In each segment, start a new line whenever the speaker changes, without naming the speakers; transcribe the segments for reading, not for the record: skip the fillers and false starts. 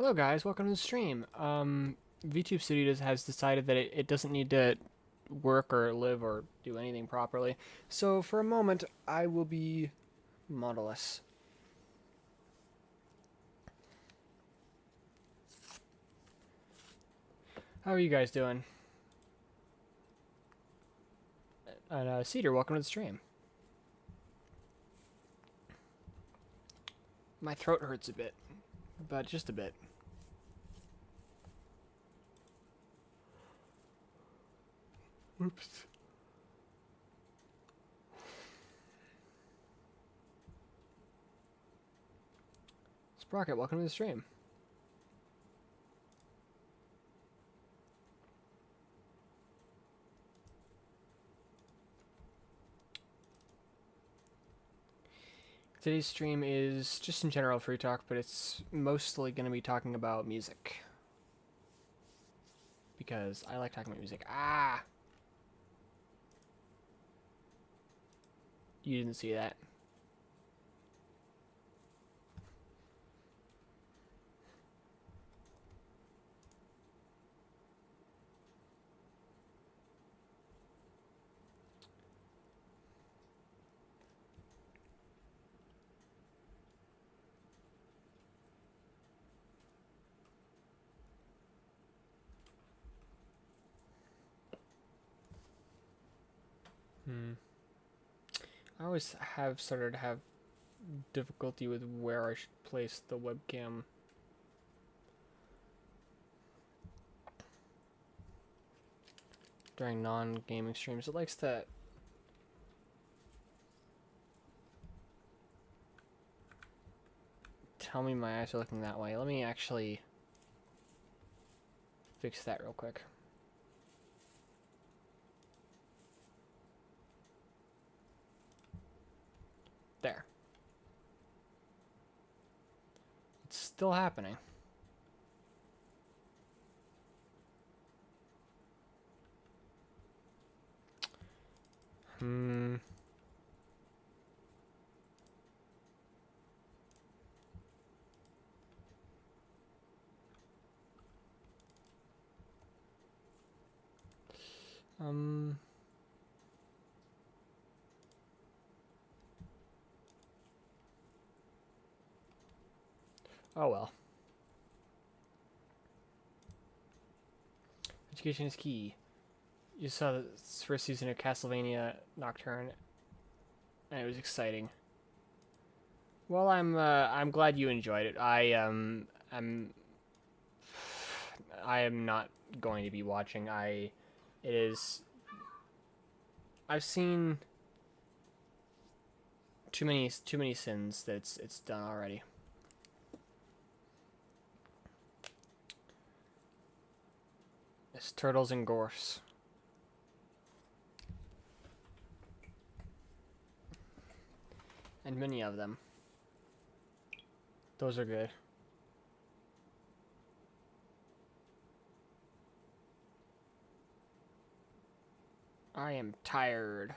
Hello guys, welcome to the stream. VTube Studios has decided that it doesn't need to work or live or do anything properly. So for a moment, I will be modelless. How are you guys doing? And Cedar, welcome to the stream. My throat hurts a bit, but just a bit. Oops. Sprocket, welcome to the stream. Today's stream is just in general free talk, but it's mostly going to be talking about music. Because I like talking about music. Ah! You didn't see that. I always have started to have difficulty with where I should place the webcam. During non-gaming streams. It likes to tell me my eyes are looking that way. Let me actually fix that real quick. There. It's still happening. Hmm. Um. Oh well. Education is key. You saw the first season of Castlevania Nocturne, and it was exciting. Well, I'm glad you enjoyed it. I am not going to be watching. It is. I've seen too many sins that it's done already. It's turtles and gorse. And many of them. Those are good. I am tired.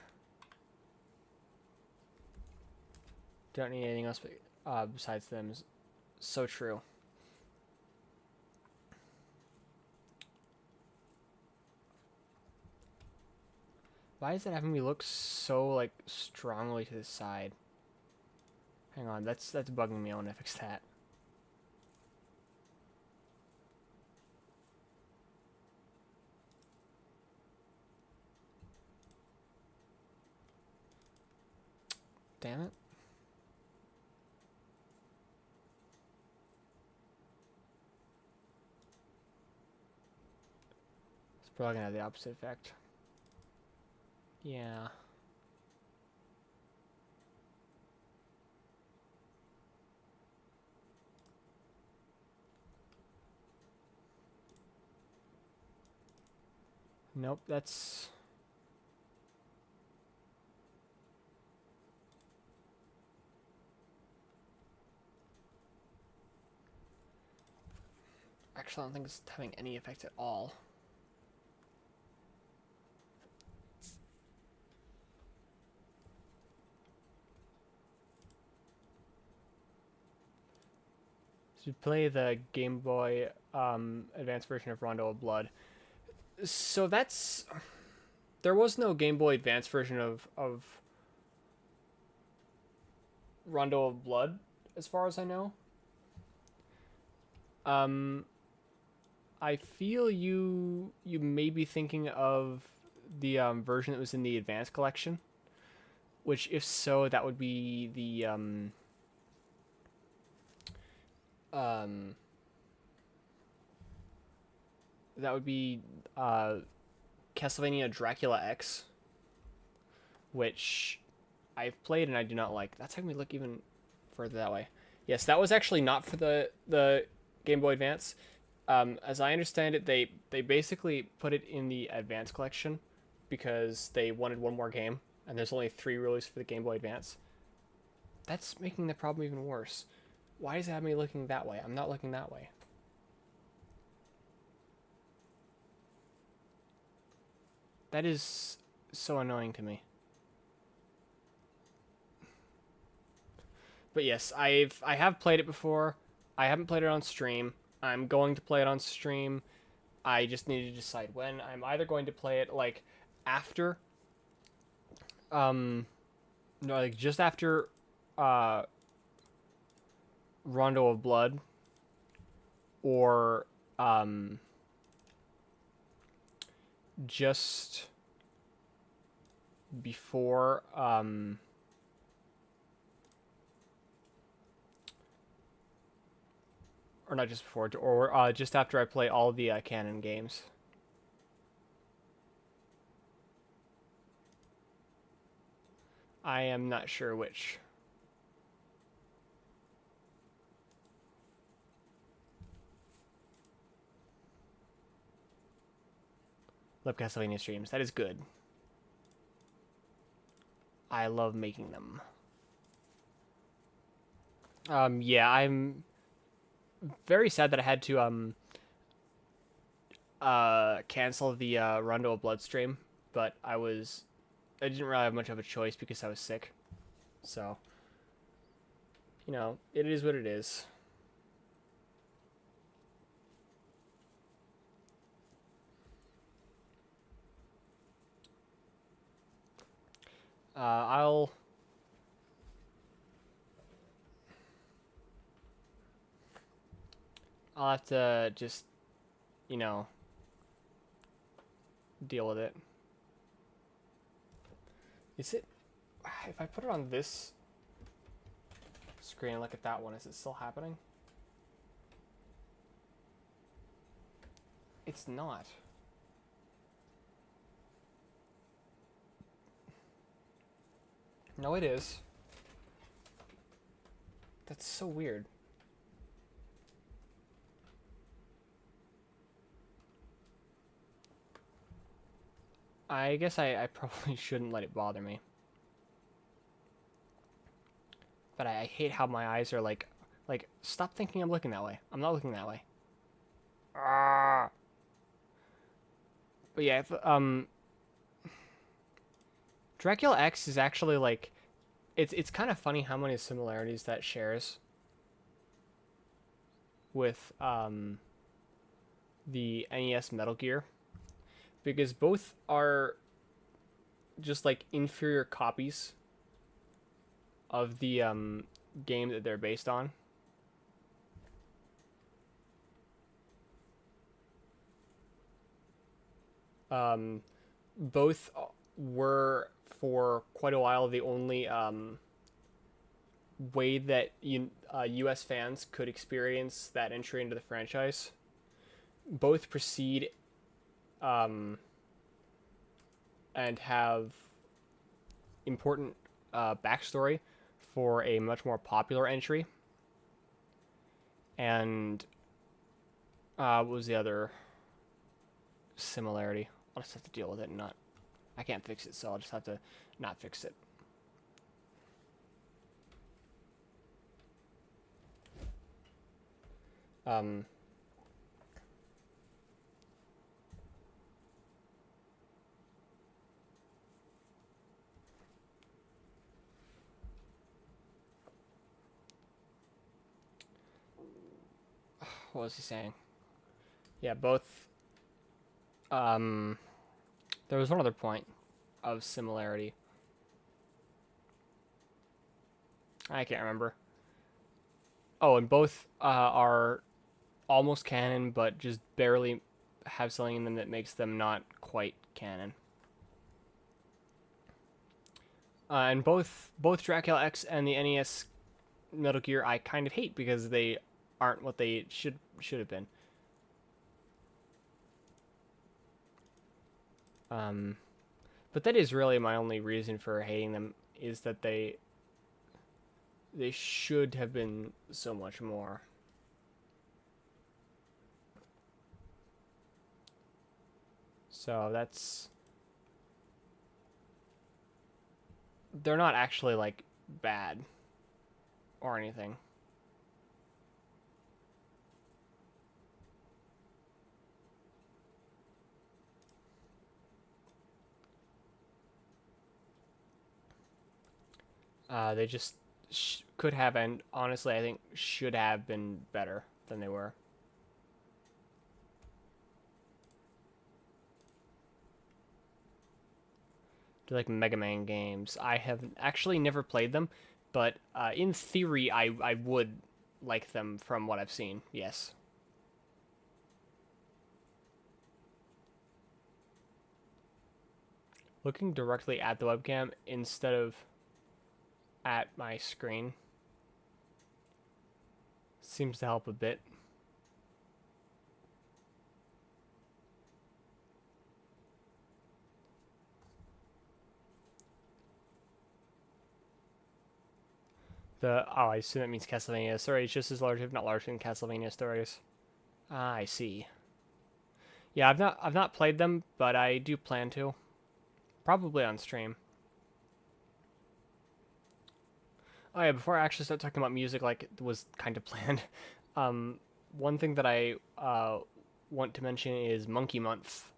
Don't need anything else besides them. So true. Why is it having me look so like strongly to the side? Hang on, that's bugging me. I want to fix that. Damn it. It's probably gonna have the opposite effect. Yeah. Nope, that's... Actually, I don't think it's having any effect at all. To play the Game Boy Advance version of Rondo of Blood. So that's there was no Game Boy Advance version of Rondo of Blood, as far as I know. Um, I feel you may be thinking of the version that was in the Advance collection, which if so, that would be the um that would be Castlevania Dracula X, which I've played and I do not like. That's how we look even further that way. Yes, that was actually not for the Game Boy Advance. As I understand it, they basically put it in the Advance collection because they wanted one more game, and there's only 3 released for the Game Boy Advance. That's making the problem even worse. Why does it have me looking that way? I'm not looking that way. That is so annoying to me. But yes, I have played it before. I haven't played it on stream. I'm going to play it on stream. I just need to decide when. I'm either going to play it like after no, like just after Rondo of Blood, or just before or not just before, or just after I play all the canon games. I am not sure which. Love Castlevania streams. That is good. I love making them. Yeah, I'm very sad that I had to cancel the Rondo of Blood stream, but I didn't really have much of a choice because I was sick. So, you know, it is what it is. I'll have to just, you know, deal with it. Is it, if I put it on this screen and look at that one, is it still happening? It's not. No, it is. That's so weird. I guess I probably shouldn't let it bother me. But I hate how my eyes are like, stop thinking I'm looking that way. I'm not looking that way. Ah. But yeah, if, Dracula X is actually like, it's kind of funny how many similarities that shares with the NES Metal Gear, because both are just like inferior copies of the game that they're based on. Both were for quite a while the only way that U.S. fans could experience that entry into the franchise. Both proceed and have important backstory for a much more popular entry. And what was the other similarity? I'll just have to deal with it and not... I can't fix it, so I'll just have to not fix it. what was he saying? Yeah, both. There was one other point of similarity. I can't remember. Oh, and both are almost canon, but just barely have something in them that makes them not quite canon. And both Dracula X and the NES Metal Gear I kind of hate because they aren't what they should have been. But that is really my only reason for hating them, is that they should have been so much more. So they're not actually like bad or anything. They just could have, and honestly, I think should have been better than they were. They're like Mega Man games. I have actually never played them, but in theory, I would like them from what I've seen. Yes. Looking directly at the webcam instead of at my screen seems to help a bit. I assume that means Castlevania. Sorry, it's just as large, if not larger than Castlevania stories. Ah, I see. Yeah, I've not played them, but I do plan to. Probably on stream. Oh yeah, before I actually start talking about music like it was kind of planned, one thing that I want to mention is Monkey Month.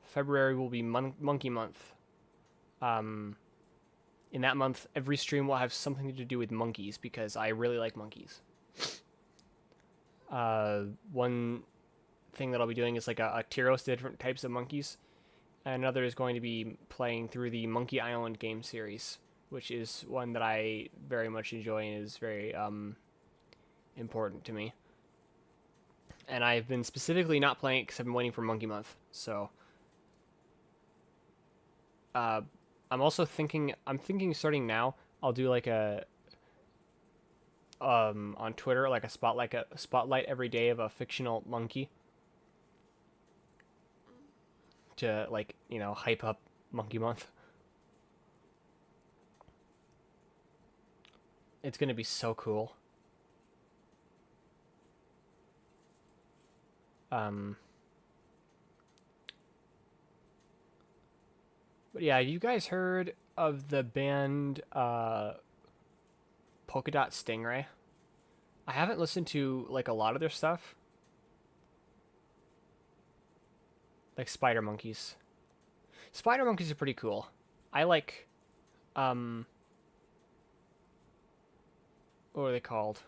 February will be Monkey Month. Um, in that month, every stream will have something to do with monkeys because I really like monkeys. One thing that I'll be doing is like a tier list of different types of monkeys. And another is going to be playing through the Monkey Island game series, which is one that I very much enjoy and is very important to me. And I've been specifically not playing it because I've been waiting for Monkey Month. So I'm also thinking starting now I'll do like a on Twitter like a spotlight every day of a fictional monkey to like, hype up Monkey Month. It's going to be so cool. But yeah, you guys heard of the band Polka Dot Stingray? I haven't listened to like a lot of their stuff. Like Spider Monkeys. Spider Monkeys are pretty cool. I like what are they called?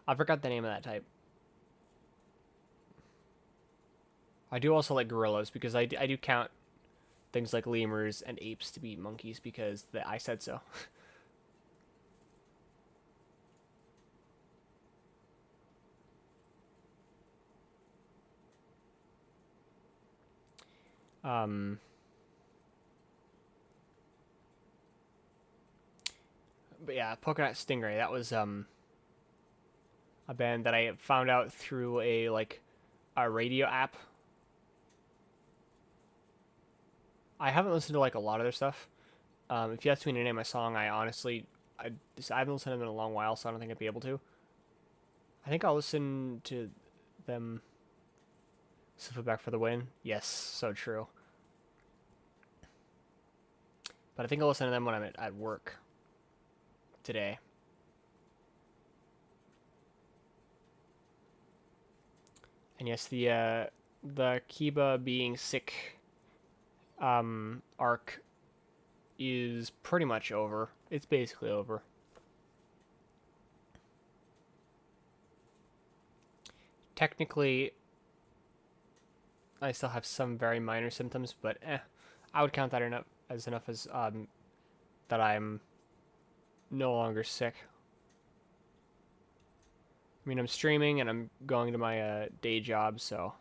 I forgot the name of that type. I do also like gorillas because I do count things like lemurs and apes to be monkeys because I said so. um, but yeah, Polka Dot Stingray. That was a band that I found out through a radio app. I haven't listened to like a lot of their stuff. If you asked me to name a song, I honestly I haven't listened to them in a long while, so I don't think I'd be able to. I think I'll listen to them. Silver back for the win. Yes, so true. But I think I'll listen to them when I'm at work today. And yes, the Kiba being sick arc is pretty much over. It's basically over. technically, I still have some very minor symptoms, but I would count that enough as that I'm no longer sick. I mean, I'm streaming and I'm going to my day job, so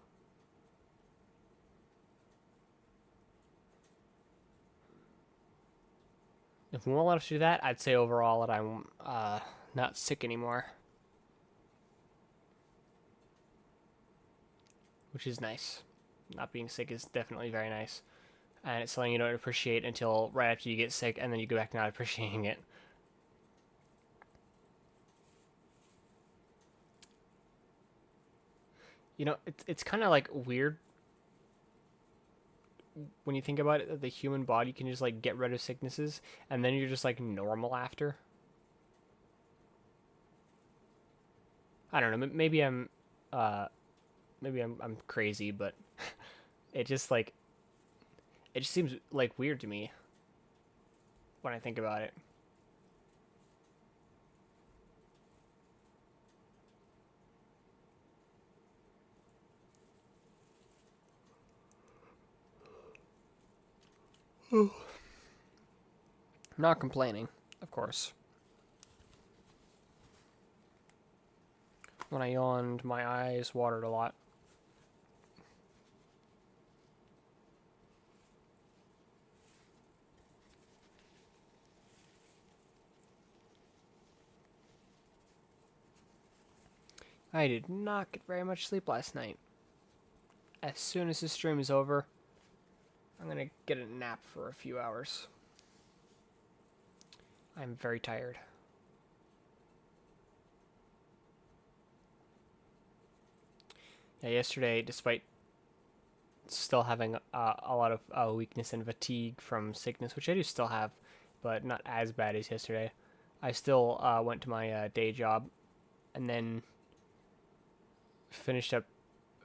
if we won't let us do that, I'd say overall that I'm not sick anymore, which is nice. Not being sick is definitely very nice, and it's something you don't appreciate until right after you get sick, and then you go back to not appreciating it. You know, it's kind of like weird when you think about it that the human body can just like get rid of sicknesses, and then you're just like normal after. I don't know. Uh, I'm crazy, but it just like it just seems like weird to me when I think about it. I'm not complaining, of course. When I yawned, my eyes watered a lot. I did not get very much sleep last night. As soon as this stream is over, I'm gonna get a nap for a few hours. I'm very tired. Yeah, yesterday, despite still having a lot of weakness and fatigue from sickness, which I do still have, but not as bad as yesterday, I still went to my day job and then finished up,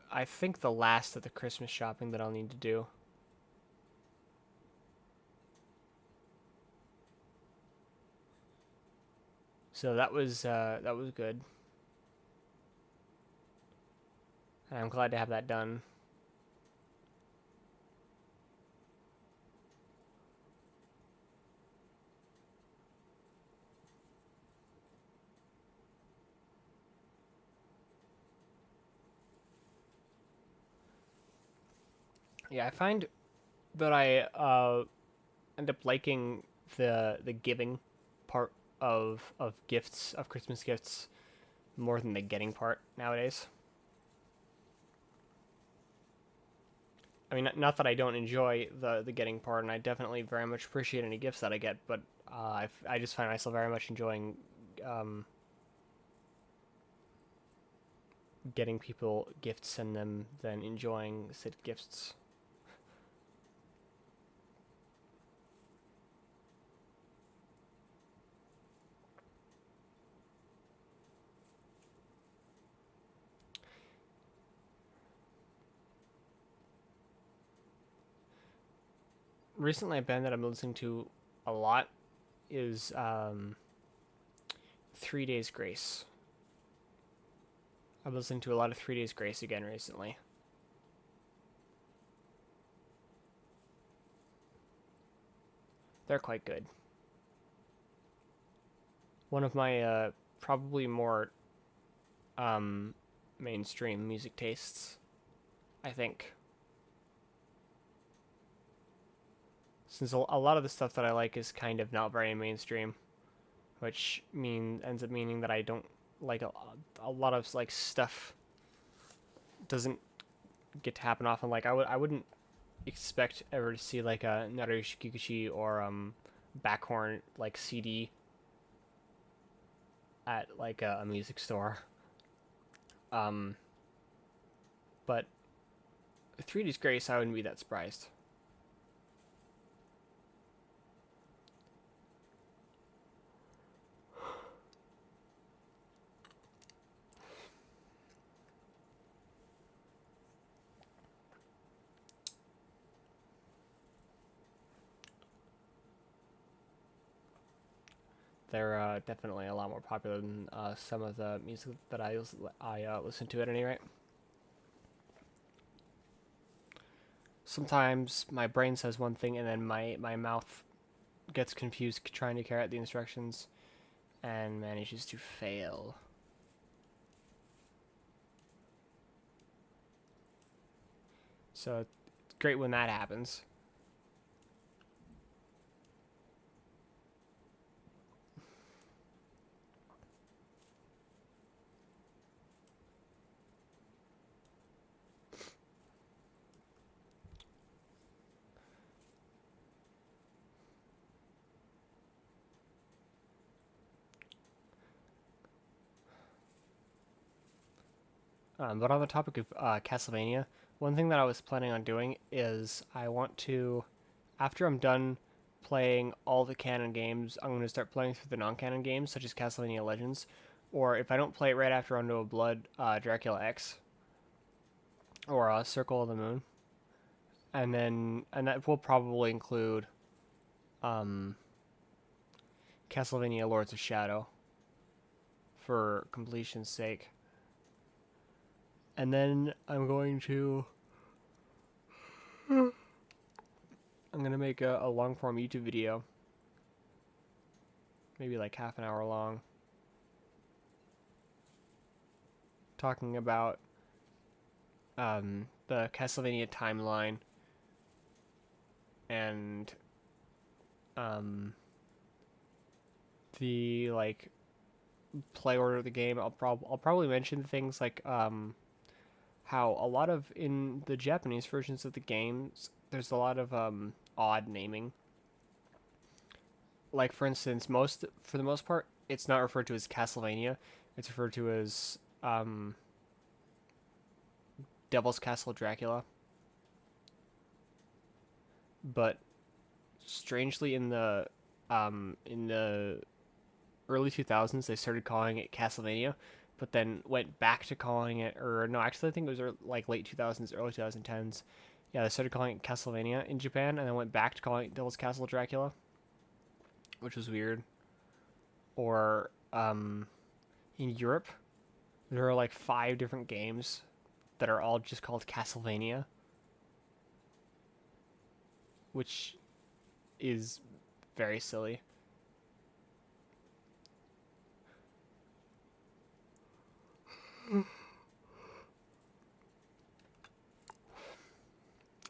I think, the last of the Christmas shopping that I'll need to do. So that was good, and I'm glad to have that done. Yeah, I find that I end up liking the giving part of gifts, of Christmas gifts, more than the getting part nowadays. I mean, not that I don't enjoy the getting part, and I definitely very much appreciate any gifts that I get, but I just find myself very much enjoying um, getting people gifts and them then enjoying said gifts. Recently, a band that I'm listening to a lot is 3 Days Grace. I've been listening to a lot of 3 Days Grace again recently. They're quite good. One of my probably more mainstream music tastes, I think. Since a lot of the stuff that I like is kind of not very mainstream, which ends up meaning that I don't like a lot of like stuff doesn't get to happen often. Like I wouldn't expect ever to see like a Narushi Kikuchi or Backhorn like CD at like a music store. Um, but 3D's Grace, I wouldn't be that surprised. They're definitely a lot more popular than some of the music that I listen to at any rate. sometimes my brain says one thing and then my mouth gets confused trying to carry out the instructions and manages to fail. So it's great when that happens. But on the topic of Castlevania, one thing that I was planning on doing is I want to, after I'm done playing all the canon games, I'm going to start playing through the non-canon games, such as Castlevania Legends, or if I don't play it right after Under a Blood, Dracula X, or Circle of the Moon, and that will probably include um, Castlevania Lords of Shadow for completion's sake. And then I'm going to make a long form YouTube video, maybe like half an hour long, talking about the Castlevania timeline and the like play order of the game. I'll probably mention things like how a lot of in the Japanese versions of the games there's a lot of odd naming. Like for instance, for the most part, it's not referred to as Castlevania. It's referred to as Devil's Castle Dracula. But strangely, in the early 2000s, they started calling it Castlevania, but then went back to calling it, or no, actually, I think it was like late 2000s, early 2010s. Yeah, they started calling it Castlevania in Japan, and then went back to calling it Devil's Castle Dracula, which was weird. Or in Europe, there are like 5 different games that are all just called Castlevania, which is very silly.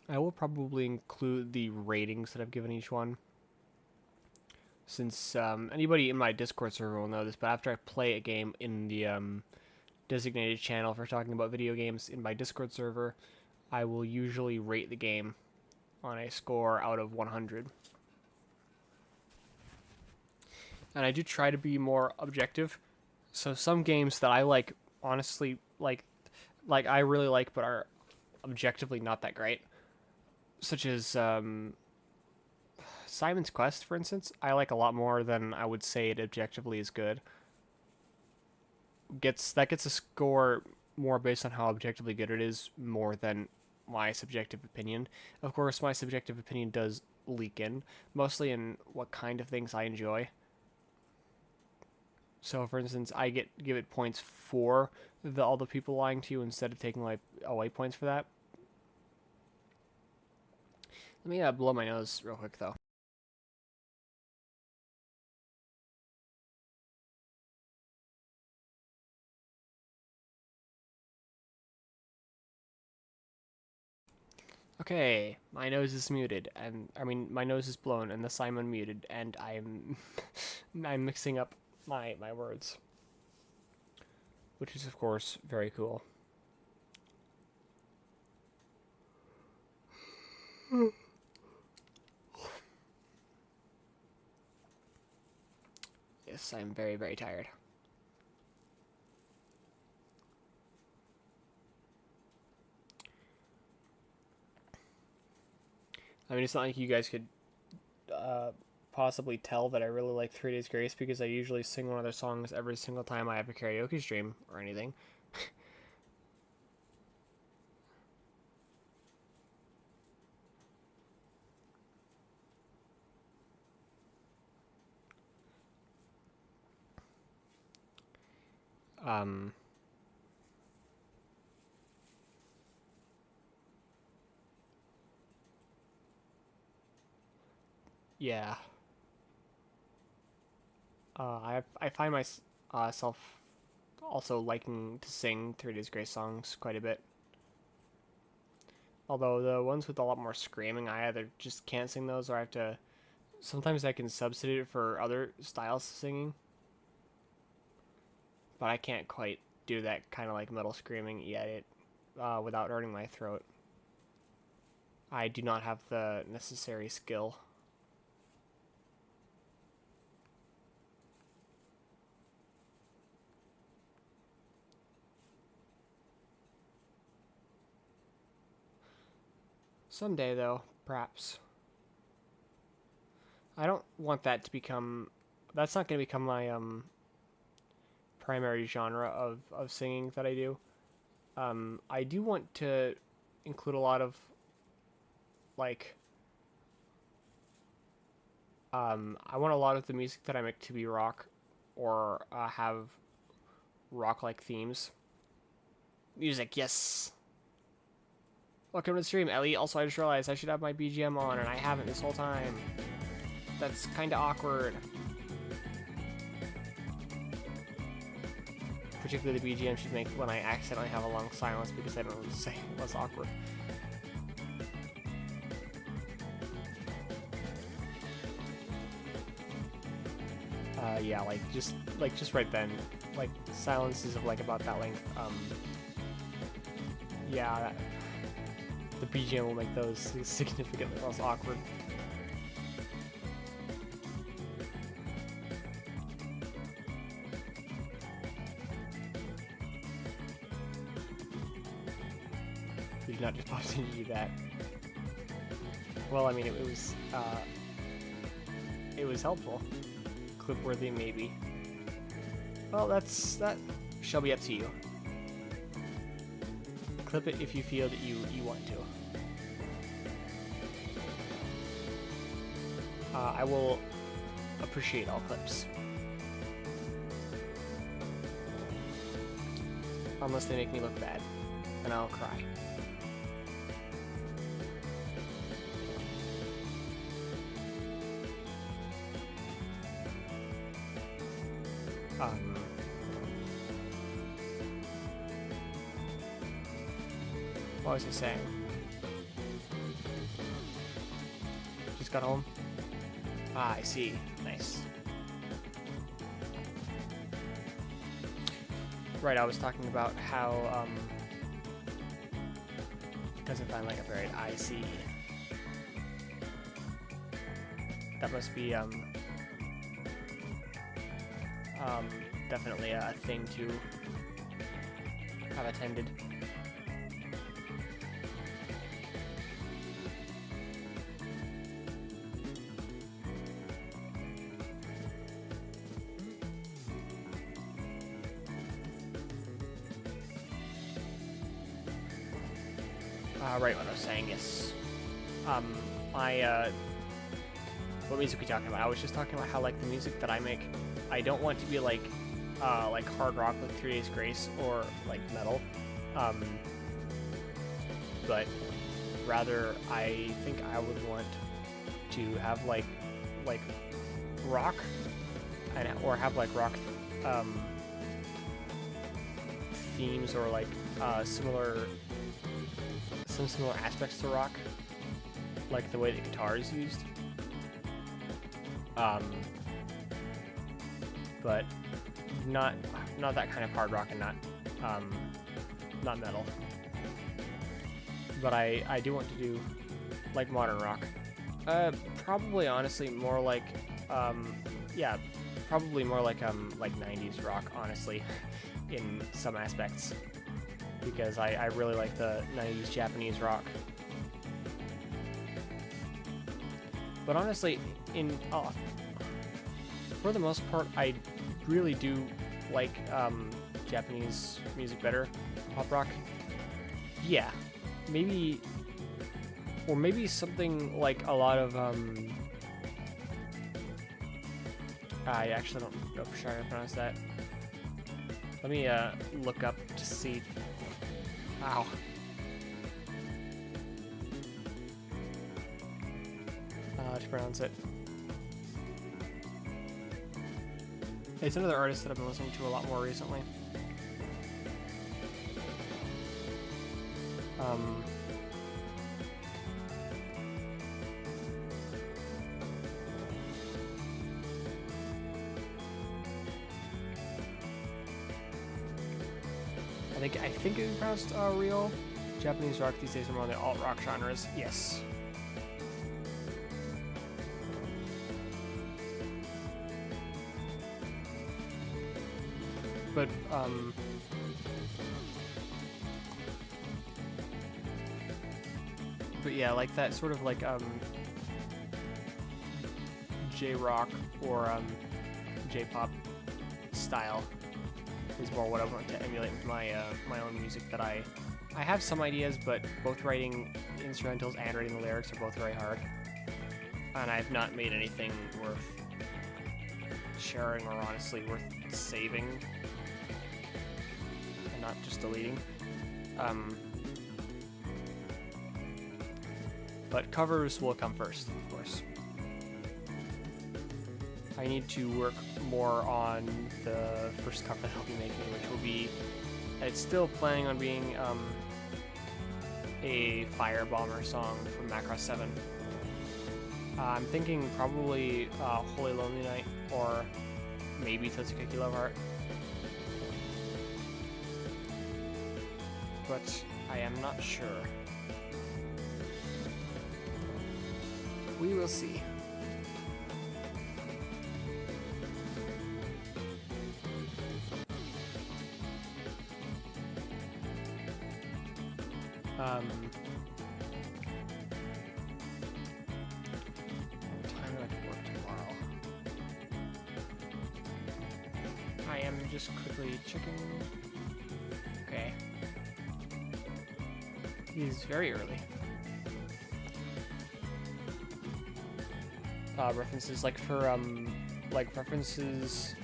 I will probably include the ratings that I've given each one, since anybody in my Discord server will know this, but after I play a game in the designated channel for talking about video games in my Discord server, I will usually rate the game on a score out of 100. And I do try to be more objective. So some games that I like, honestly, like I really like, but are objectively not that great, such as Simon's Quest, for instance, I like a lot more than I would say it objectively is good. Gets a score more based on how objectively good it is, more than my subjective opinion. Of course, my subjective opinion does leak in, mostly in what kind of things I enjoy. So, for instance, I give it points for all the people lying to you instead of taking away points for that. Let me blow my nose real quick, though. Okay, my nose is muted, and I mean my nose is blown, and thus I'm unmuted, and I'm I'm mixing up my words, which is of course very cool. Yes, I'm very, very tired. I mean, it's not like you guys could possibly tell that I really like 3 Days Grace, because I usually sing one of their songs every single time I have a karaoke stream or anything. um, Yeah. I find myself also liking to sing 3 Days Grace songs quite a bit. Although the ones with a lot more screaming, I either just can't sing those or I have to. Sometimes I can substitute it for other styles of singing, but I can't quite do that kind of like metal screaming yet without hurting my throat. I do not have the necessary skill. Someday, though, perhaps. I don't want that to become. That's not going to become my primary genre of singing that I do. I do want to include a lot of like. I want a lot of the music that I make to be rock, or have rock-like themes. Music, yes. Welcome to the stream, Ellie. Also, I just realized I should have my BGM on, and I haven't this whole time. That's kind of awkward. Particularly the BGM should make when I accidentally have a long silence because I don't know what to say. That's awkward. Yeah, just right then, like silences of like about that length. Yeah, the BGM will make those significantly less awkward. You did not just pop in to do that. Well, I mean, it was helpful. Clip-worthy, maybe. Well, that shall be up to you. Clip it if you feel that you want to. I will appreciate all clips. Unless they make me look bad, then I'll cry. What was he saying? Just got home? Ah, I see. Nice. Right, I was talking about how, doesn't find like a buried I see. That must be, definitely a thing to have attended. Right, what I was saying is, what music are we talking about? I was just talking about how, like, the music that I make, I don't want to be, like hard rock, like 3 Days Grace, or, like, metal, but rather, I think I would want to have, like rock, or have, like, rock, themes, or, like, some similar aspects to rock, like the way the guitar is used. But not that kind of hard rock, and not metal. But I do want to do like modern rock. Probably honestly more like yeah, probably more like 90s rock, honestly, in some aspects. Because I really like the 90s Japanese rock. But honestly, for the most part, I really do like Japanese music better. Pop rock. Yeah. Maybe something like a lot of I actually don't know for sure how to pronounce that. Let me look up to see. Ow. To pronounce it. It's another artist that I've been listening to a lot more recently. I think it was pronounced real. Japanese rock these days are more on the alt rock genres. Yes. But yeah, like that sort of like J-rock or J-pop style is more what I want to emulate with my my own music. That I have some ideas, but both writing instrumentals and writing the lyrics are both very hard, and I've not made anything worth sharing or honestly worth saving and not just deleting. But covers will come first, of course. I need to work more on the first cover that I'll be making, which will be, it's still planning on being a Fire Bomber song from Macross 7. I'm thinking probably Holy Lonely Night or maybe Totsukeki Love Heart. But I am not sure. We will see. What time do I have to work tomorrow? I am just quickly checking. Okay. It is very early. References like for like references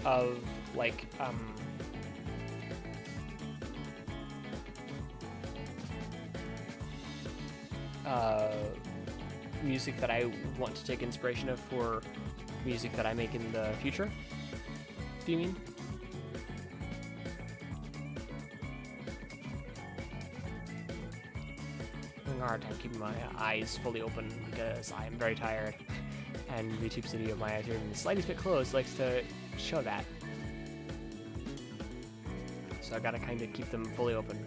of like music that I want to take inspiration of for music that I make in the future. Do you mean? I'm having a hard time keeping my eyes fully open because I am very tired, and YouTube Studio, my eyes are even the slightest bit closed, likes to show that. So I gotta kind of keep them fully open.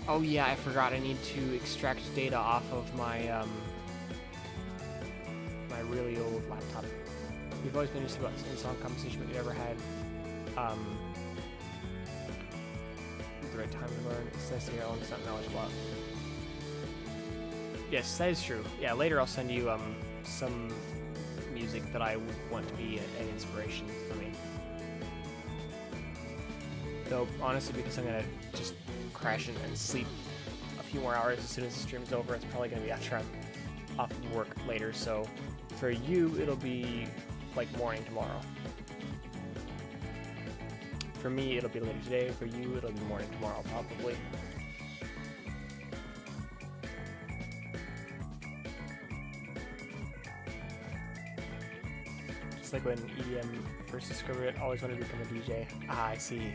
Oh yeah, I forgot. I need to extract data off of my my really old laptop. We've always been interested about any song composition, but we never had the right time to learn. It's nice to hear all this knowledge a lot. Yes, that is true. Yeah, later I'll send you some music that I would want to be an inspiration for me. Though honestly, because I'm gonna just crash and sleep a few more hours as soon as the stream is over, it's probably going to be after I'm off of work later, so for you it'll be like morning tomorrow. For me it'll be later today, for you it'll be morning tomorrow probably. Just like when EDM first discovered it, always wanted to become a DJ. Ah, I see.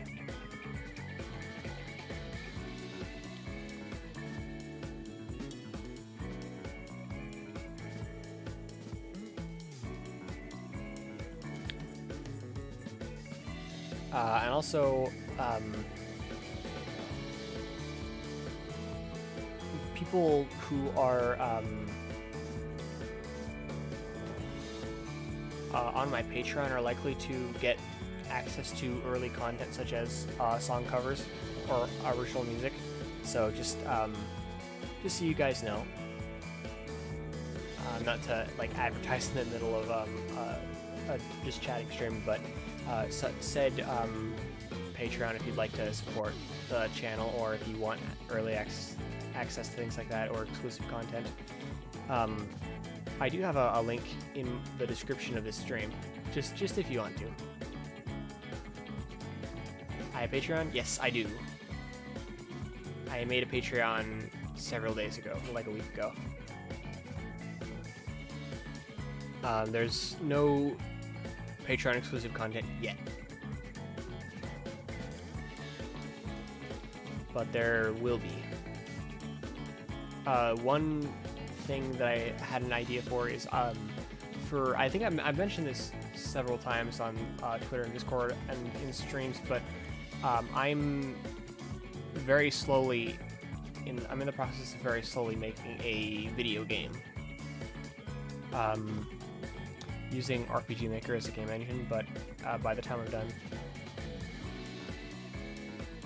And also, people who are on my Patreon are likely to get access to early content such as song covers or original music. So just so you guys know, not to like advertise in the middle of a just chatting stream, but said Patreon if you'd like to support the channel, or if you want early access to things like that or exclusive content. I do have a link in the description of this stream, just if you want to. I have Patreon? Yes, I do. I made a Patreon several days ago, like a week ago. There's no Patreon exclusive content yet, but there will be. One thing that I had an idea for is I think I've mentioned this several times on Twitter and Discord and in streams, but I'm very slowly I'm in the process of very slowly making a video game. Using RPG Maker as a game engine, but by the time I'm done,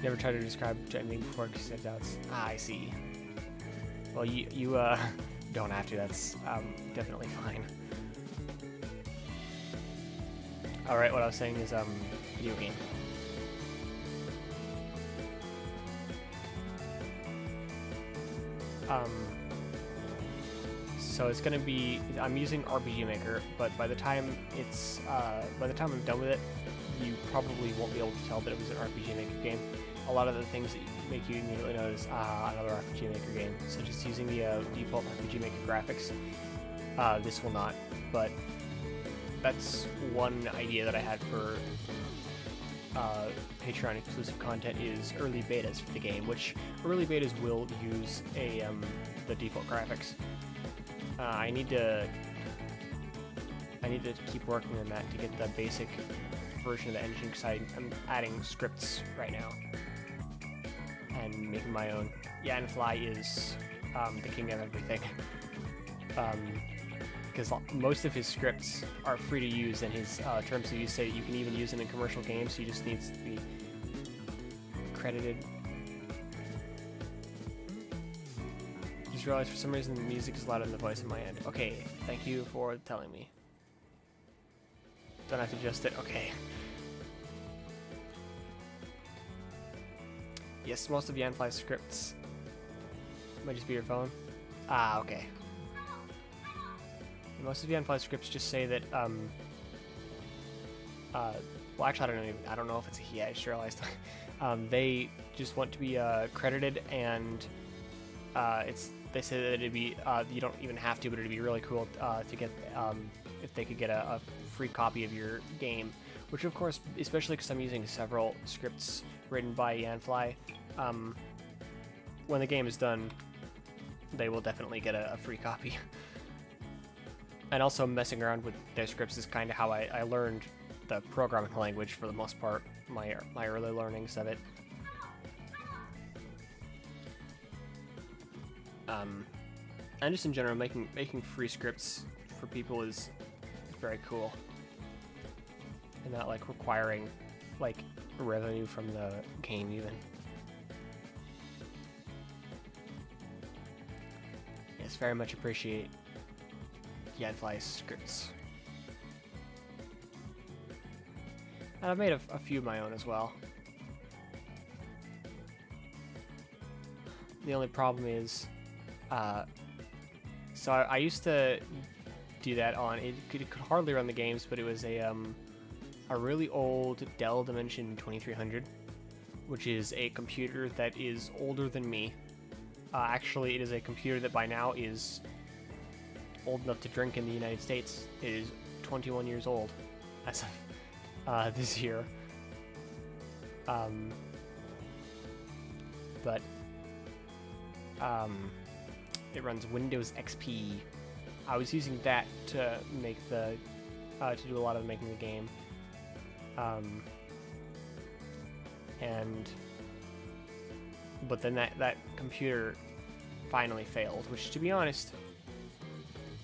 never tried to describe ending before because you said doubts. Ah, I see. Well, you don't have to. That's definitely fine. All right, what I was saying is video game. So it's gonna be, I'm using RPG Maker, but by the time I'm done with it, you probably won't be able to tell that it was an RPG Maker game. A lot of the things that make you immediately notice, another RPG Maker game, such as using the default RPG Maker graphics. This will not, but that's one idea that I had for Patreon exclusive content is early betas for the game, which early betas will use the default graphics. I need to keep working on that to get the basic version of the engine, because I'm adding scripts right now and making my own. Yanfly is the king of everything, because most of his scripts are free to use, and his terms of use say you can even use them in commercial games. He just needs to be credited. Just realized for some reason the music is louder than the voice in my end. Okay, thank you for telling me. Don't have to adjust it. Okay. Yes, most of Yanfly's scripts might just be your phone. Ah, okay. Most of Yanfly's scripts just say that, well, actually, I don't know if it's a he. I just realized. They just want to be credited, and they say that it'd be you don't even have to, but it'd be really cool to get if they could get a free copy of your game, which of course, especially because I'm using several scripts written by Yanfly, when the game is done, they will definitely get a free copy. And also messing around with their scripts is kind of how I learned the programming language for the most part, my early learnings of it. And just in general, making free scripts for people is very cool, and not like requiring like revenue from the game even. Yes, very much appreciate Yanfly's scripts. And I've made a few of my own as well. The only problem is, so I used to do that on, it could hardly run the games, but it was a really old Dell Dimension 2300, which is a computer that is older than me. Actually, it is a computer that by now is old enough to drink in the United States. It is 21 years old as of this year. But it runs Windows XP. I was using that to make to do a lot of making the game. But then that computer finally failed, which, to be honest,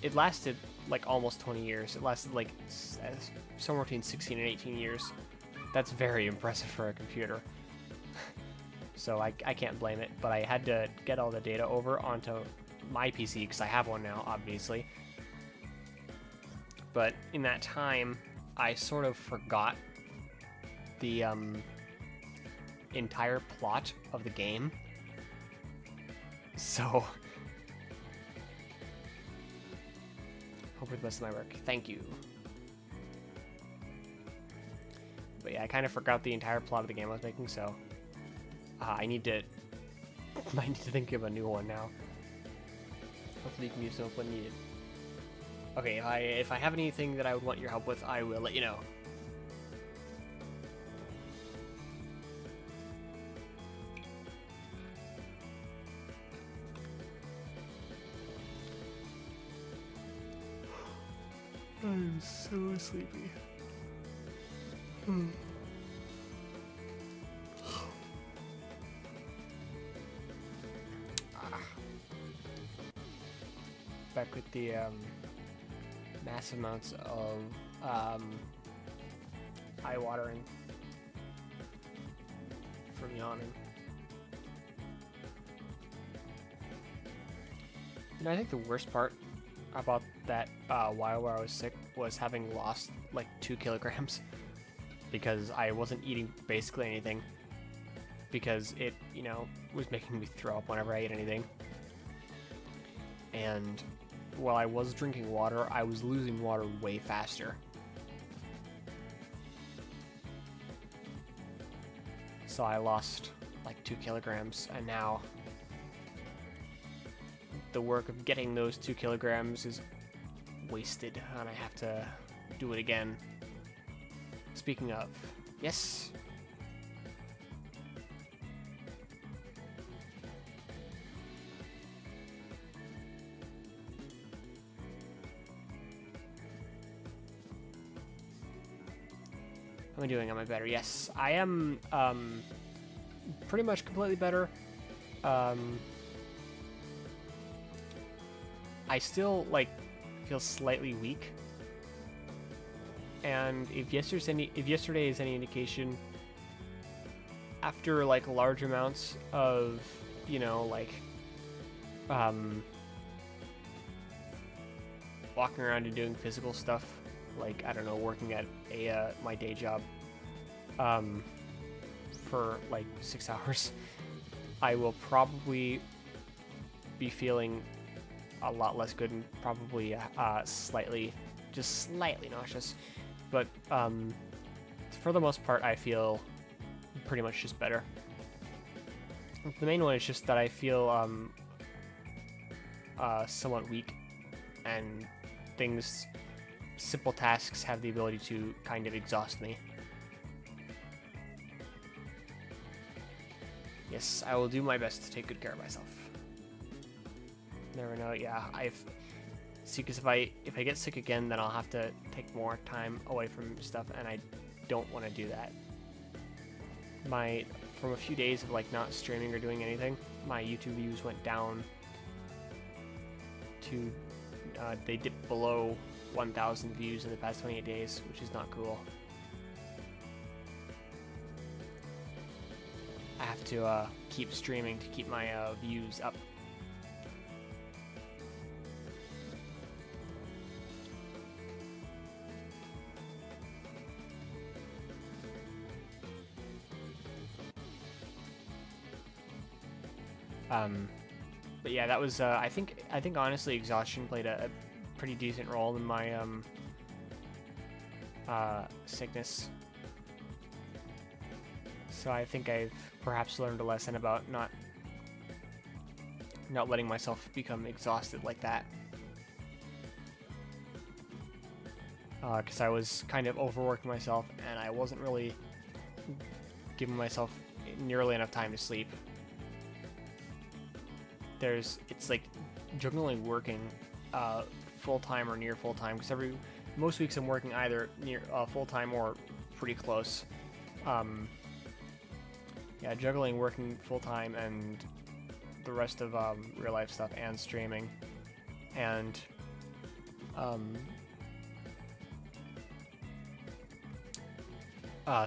it lasted like almost 20 years. It lasted like somewhere between 16 and 18 years. That's very impressive for a computer. So I can't blame it, but I had to get all the data over onto my PC because I have one now, obviously. But in that time, I sort of forgot the entire plot of the game. So hope for the best of my work. Thank you. But yeah, I kind of forgot the entire plot of the game I was making, so I need to Might need to think of a new one now. Hopefully you can use them when needed. Okay, if I have anything that I would want your help with, I will let you know. I'm so sleepy. Back with the massive amounts of eye watering from yawning. You know, I think the worst part about that while where I was sick was having lost like 2 kilograms because I wasn't eating basically anything because it, you know, was making me throw up whenever I ate anything. And while I was drinking water, I was losing water way faster. So I lost like 2 kilograms, and now the work of getting those 2 kilograms is wasted, and I have to do it again. Speaking of, yes. How am I doing? Am I better? Yes, I am pretty much completely better. I still like feel slightly weak, and if yesterday is any indication, after like large amounts of, you know, like walking around and doing physical stuff, like, I don't know, working at a my day job for like 6 hours, I will probably be feeling a lot less good and probably just slightly nauseous, but for the most part I feel pretty much just better. The main one is just that I feel somewhat weak, and simple tasks have the ability to kind of exhaust me. Yes, I will do my best to take good care of myself. Never know. Yeah, see, because if I get sick again, then I'll have to take more time away from stuff, and I don't want to do that. From a few days of like not streaming or doing anything, my YouTube views went down to they dipped below 1,000 views in the past 28 days, which is not cool. I have to keep streaming to keep my views up. But yeah, that was I think honestly exhaustion played a pretty decent role in my sickness. So I think I've perhaps learned a lesson about not letting myself become exhausted like that. Because I was kind of overworking myself, and I wasn't really giving myself nearly enough time to sleep. It's like juggling working full-time or near full-time, because most weeks I'm working either near full-time or pretty close. Yeah, juggling working full-time and the rest of real-life stuff and streaming, and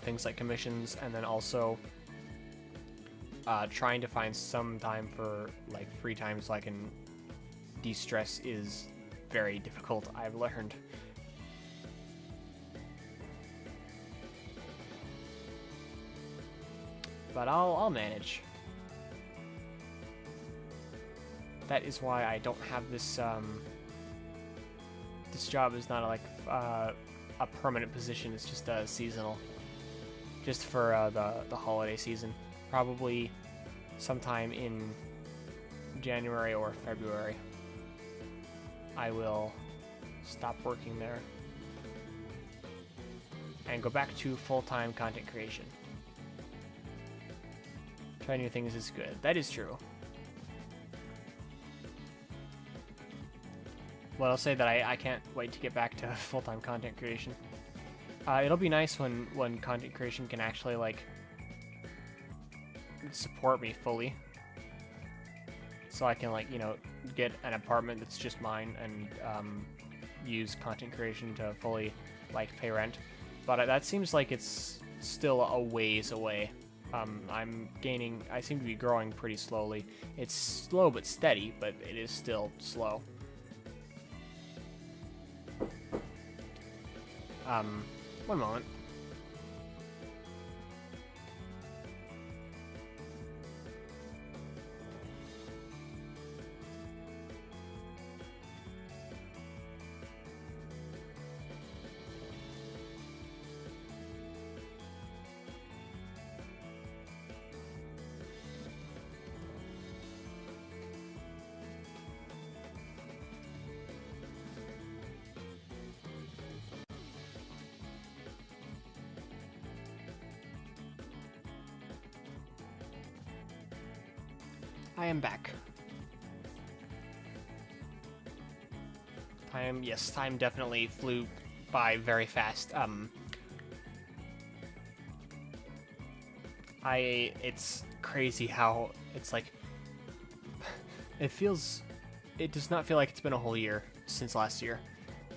things like commissions, and then also trying to find some time for like free time so I can de-stress is very difficult, I've learned. But I'll manage. That is why I don't have this this job is not like a permanent position. It's just seasonal, just for the holiday season. Probably sometime in January or February, I will stop working there and go back to full-time content creation. Try new things is good. That is true. Well, I'll say that I can't wait to get back to full-time content creation. It'll be nice when content creation can actually, like, support me fully. So I can, like, you know, get an apartment that's just mine and use content creation to fully, like, pay rent. But that seems like it's still a ways away. I seem to be growing pretty slowly. It's slow but steady, but it is still slow. One moment. I am back. Time definitely flew by very fast. It's crazy how it's like, it does not feel like it's been a whole year since last year.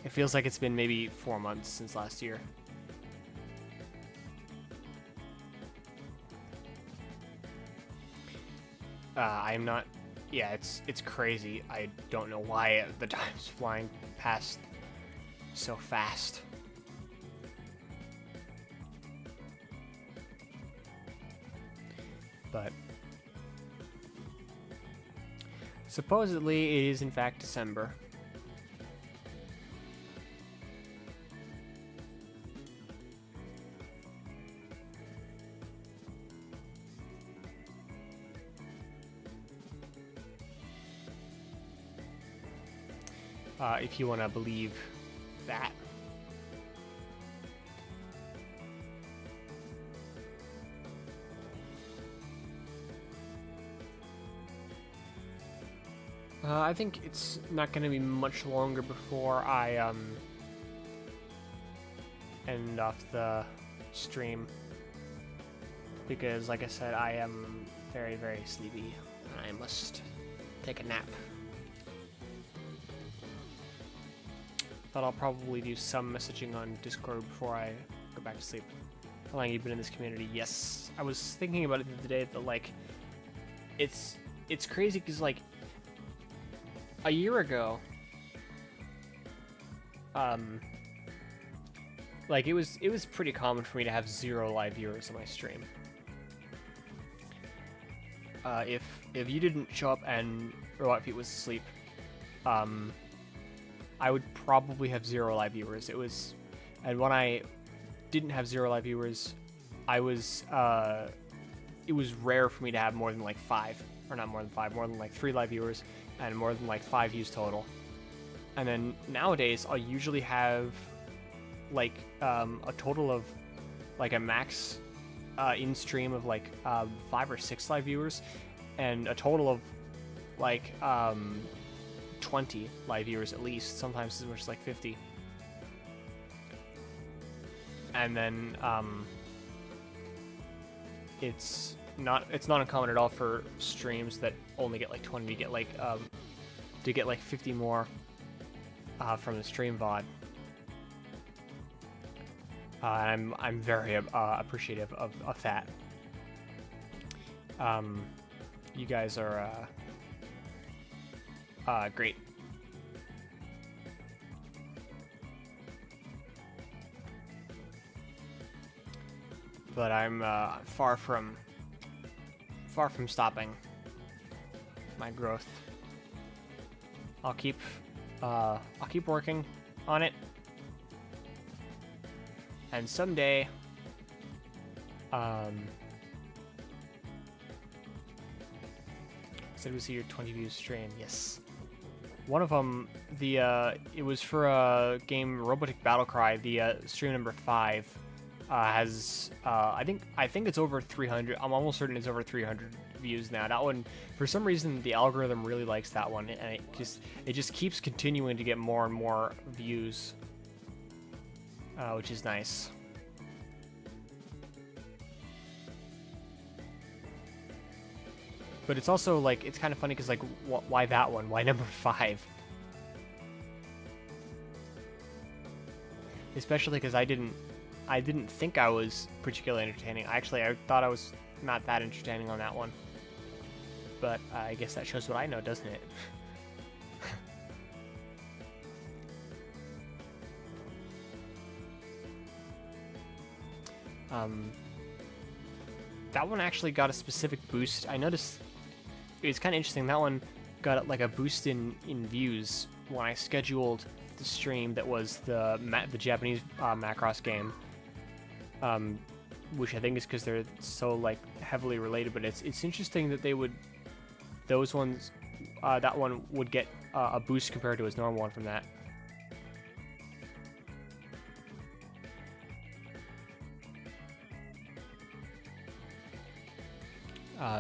It feels like it's been maybe 4 months since last year. I'm not... Yeah, it's crazy. I don't know why the time's flying past so fast. But... supposedly, it is in fact December. If you want to believe that. I think it's not going to be much longer before I end off the stream, because like I said, I am very, very sleepy and I must take a nap. But I'll probably do some messaging on Discord before I go back to sleep. How long have you been in this community? Yes. I was thinking about it the other day that, like, it's crazy because, like, a year ago, like, it was pretty common for me to have 0 live viewers on my stream. If you didn't show up and Robot Feet was asleep, I would probably have 0 live viewers. And when I didn't have 0 live viewers, it was rare for me to have more than like 5, or not more than 5, more than like 3 live viewers, and more than like 5 views total. And then nowadays, I'll usually have like a total of like a max in stream of like 5 or 6 live viewers, and a total of like 20 live viewers at least, sometimes as much as like 50. And then it's not uncommon at all for streams that only get like 20 to get like 50 more from the stream VOD. I'm very appreciative of that. You guys are great. But I'm far from stopping my growth. I'll keep working on it, and someday Said we see your 20 views stream. Yes. One of them, it was for a game Robotic Battlecry. The stream number 5 has I think it's over 300. I'm almost certain it's over 300 views now. That one, for some reason, the algorithm really likes that one, and it just keeps continuing to get more and more views, which is nice. But it's also, like, it's kind of funny because, like, why that one? Why number 5? Especially because I didn't think I was particularly entertaining. Actually, I thought I was not that entertaining on that one. But I guess that shows what I know, doesn't it? That one actually got a specific boost. I noticed it's kind of interesting. That one got like a boost in views when I scheduled the stream that was the Japanese Macross game, which I think is because they're so like heavily related. But it's interesting that those ones, that one would get a boost compared to his normal one from that.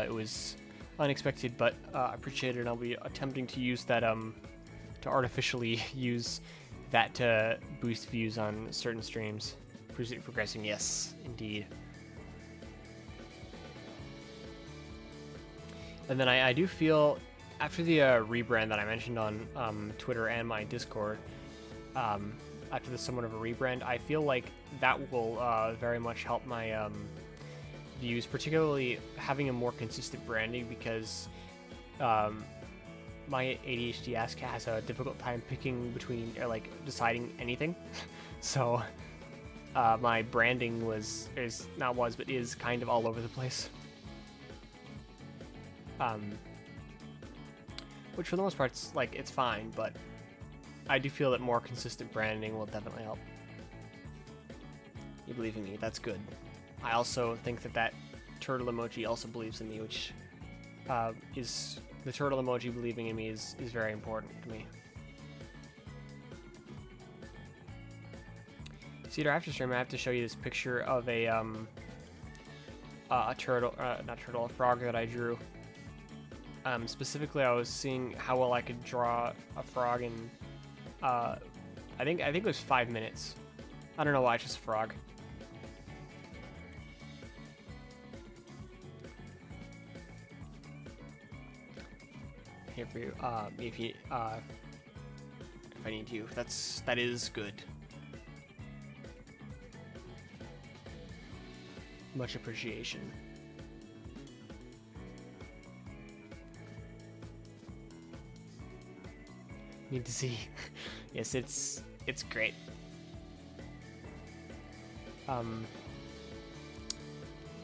It was unexpected, but appreciated, and I'll be attempting to use that to artificially use that to boost views on certain streams. Progressing, yes, indeed. And then I do feel, after the rebrand that I mentioned on Twitter and my Discord, after the somewhat of a rebrand, I feel like that will very much help my views, particularly having a more consistent branding, because my ADHD ass cat has a difficult time picking between, or like deciding anything. So my branding is kind of all over the place. Which for the most part, it's fine, but I do feel that more consistent branding will definitely help. You believe in me, that's good. I also think that turtle emoji also believes in me, which is the turtle emoji believing in me is very important to me. Cedar, after stream, I have to show you this picture of a turtle, a frog that I drew. Specifically, I was seeing how well I could draw a frog in, I think it was 5 minutes. I don't know why, it's just a frog. Here for you, if I need you. That is good. Much appreciation. Need to see. Yes, it's great. I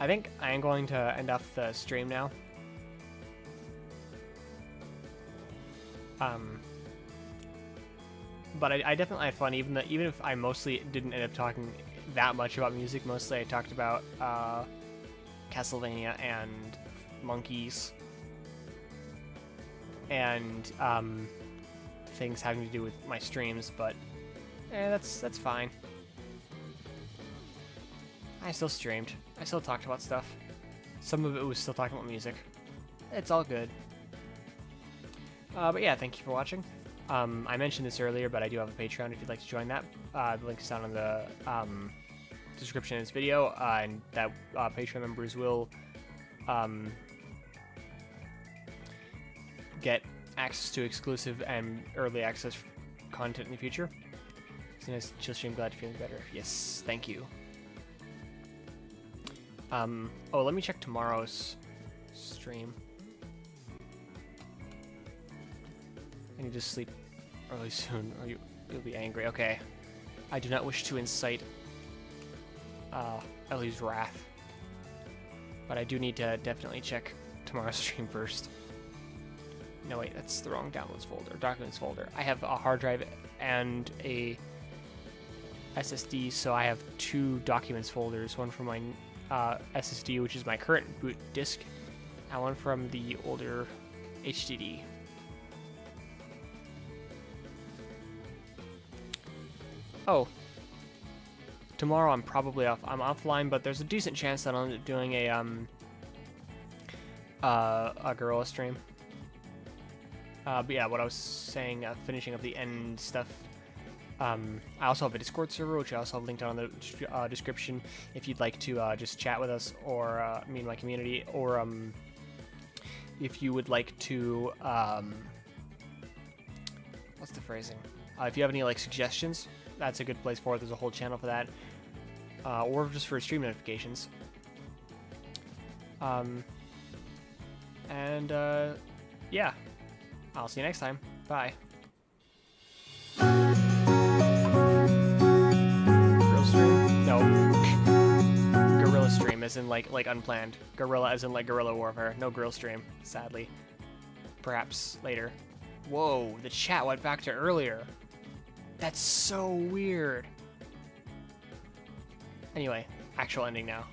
think I am going to end off the stream now. But I definitely had fun, even if I mostly didn't end up talking that much about music. Mostly I talked about Castlevania and monkeys and things having to do with my streams, but that's fine. I still streamed. I still talked about stuff. Some of it was still talking about music. It's all good. But yeah, thank you for watching. I mentioned this earlier, but I do have a Patreon if you'd like to join that. The link is down in the description of this video, and that Patreon members will get access to exclusive and early access content in the future. It's a nice chill stream, glad you're feeling better. Yes, thank you. Oh, let me check tomorrow's stream. I need to sleep really soon, or you'll be angry. Okay. I do not wish to incite Ellie's wrath, but I do need to definitely check tomorrow's stream first. No, wait, that's the wrong downloads folder, documents folder. I have a hard drive and a SSD, so I have 2 documents folders, one for my SSD, which is my current boot disk, and one from the older HDD. Oh. Tomorrow I'm probably off. I'm offline, but there's a decent chance that I'll end up doing a gorilla stream. But yeah, what I was saying, finishing up the end stuff. I also have a Discord server, which I also have linked on the description if you'd like to just chat with us, or me and my community, or if you would like to, what's the phrasing? If you have any like suggestions, that's a good place for it. There's a whole channel for that, or just for stream notifications. Yeah, I'll see you next time. Bye. Gorilla stream? No. Gorilla stream as in like unplanned. Gorilla as in like guerrilla warfare. No grill stream, sadly. Perhaps later. Whoa, the chat went back to earlier. That's so weird. Anyway, actual ending now.